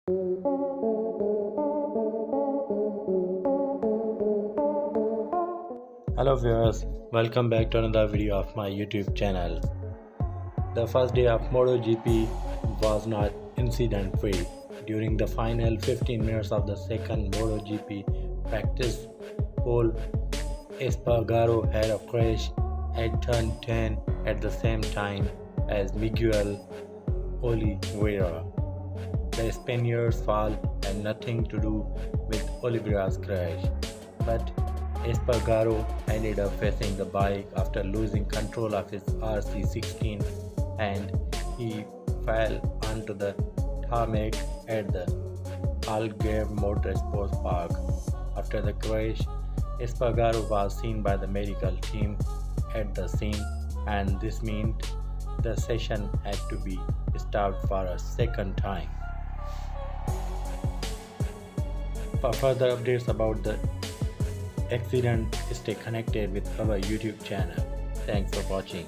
Hello viewers, welcome back to another video of my YouTube channel. The first day of MotoGP was not incident free. During the final 15 minutes of the second MotoGP practice, Pol Espargaro had a crash at turn 10 at the same time as Miguel Oliveira. The Spaniard's fault had nothing to do with Oliveira's crash, but Espargaro ended up facing the bike after losing control of his RC16 and he fell onto the tarmac at the Algarve Motorsports Park. After the crash, Espargaro was seen by the medical team at the scene, and this meant the session had to be stopped for a second time. For further updates about the accident, stay connected with our YouTube channel. Thanks for watching.